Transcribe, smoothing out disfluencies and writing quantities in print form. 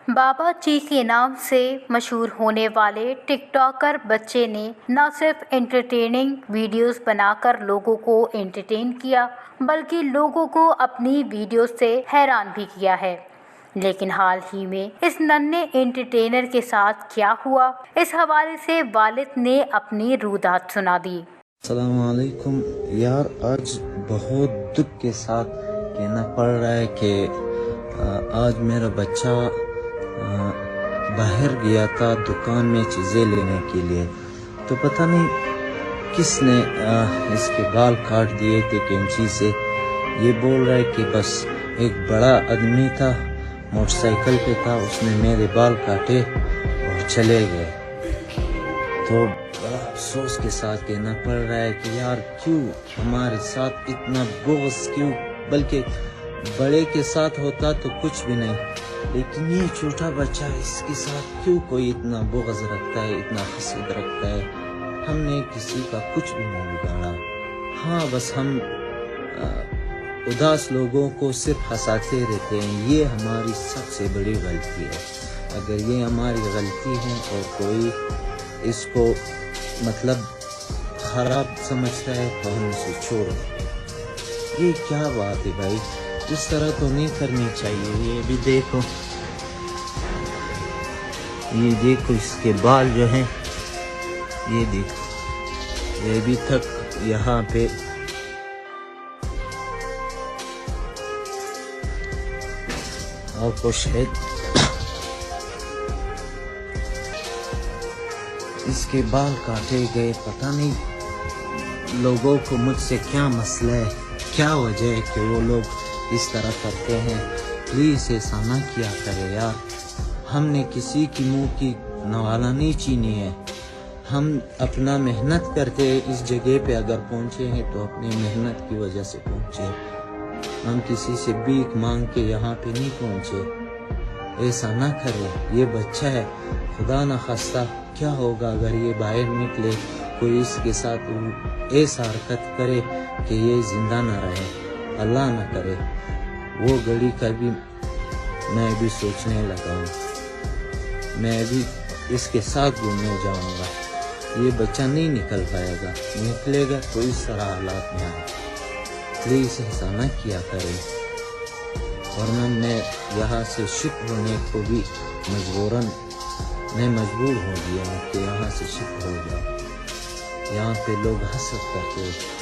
بابا جی کے نام سے مشہور ہونے والے ٹک ٹاکر بچے نے نہ صرف انٹرٹیننگ ویڈیوز بنا کر لوگوں کو انٹرٹین کیا بلکہ لوگوں کو اپنی ویڈیو سے حیران بھی کیا ہے۔ لیکن حال ہی میں اس ننھے انٹرٹینر کے ساتھ کیا ہوا، اس حوالے سے والد نے اپنی رودات سنا دی۔ السلام علیکم یار، آج بہت دکھ کے ساتھ کہنا پڑ رہا ہے کہ آج میرا بچہ باہر گیا تھا دکان میں چیزیں لینے کے لیے، تو پتہ نہیں کس نے اس کے بال کاٹ دیے تھے کینچی سے۔ یہ بول رہا ہے کہ بس ایک بڑا آدمی تھا، موٹر سائیکل پہ تھا، اس نے میرے بال کاٹے اور چلے گئے۔ تو بڑا افسوس کے ساتھ کہنا پڑ رہا ہے کہ یار کیوں ہمارے ساتھ اتنا بغض، کیوں بلکہ بڑے کے ساتھ ہوتا تو کچھ بھی نہیں، لیکن یہ چھوٹا بچہ اس کے ساتھ کیوں کوئی اتنا بغض رکھتا ہے، اتنا حسد رکھتا ہے۔ ہم نے کسی کا کچھ بھی نہیں بگاڑا، ہاں بس ہم اداس لوگوں کو صرف ہنساتے رہتے ہیں، یہ ہماری سب سے بڑی غلطی ہے۔ اگر یہ ہماری غلطی ہے اور کوئی اس کو مطلب خراب سمجھتا ہے تو ہم اسے چھوڑو۔ یہ کیا بات ہے بھائی، اس طرح تو نہیں کرنی چاہیے۔ یہ بھی دیکھو، یہ دیکھو اس کے بال جو ہیں، یہ دیکھو، یہ ابھی تک یہاں پہ آپ کو شاید اس کے بال کاٹے گئے۔ پتہ نہیں لوگوں کو مجھ سے کیا مسئلہ ہے، کیا وجہ ہے کہ وہ لوگ اس طرح کرتے ہیں۔ پلیز ایسا نہ کیا کرے یار، ہم نے کسی کی منہ کی نوالا نہیں چینی ہے۔ ہم اپنا محنت کرتے اس جگہ پہ اگر پہنچے ہیں تو اپنی محنت کی وجہ سے پہنچے، ہم کسی سے بھیک مانگ کے یہاں پہ نہیں پہنچے۔ ایسا نہ کرے، یہ بچہ ہے، خدا نہ خواستہ کیا ہوگا اگر یہ باہر نکلے، کوئی اس کے ساتھ ایسا حرکت کرے کہ یہ زندہ نہ رہے، اللہ نہ کرے۔ وہ گھڑی کا بھی میں بھی سوچنے لگا ہوں، میں بھی اس کے ساتھ گھومنے جاؤں گا۔ یہ بچہ نہیں نکل پائے گا، نکلے گا تو اس طرح حالات میں آئے۔ پلیز ایسا نہ کیا کرے، ورنہ میں یہاں سے شفٹ ہونے کو بھی میں مجبور ہو گیا ہوں کہ یہاں سے شفٹ ہو جاؤں۔ یہاں پہ لوگ حسد کرتے ہیں۔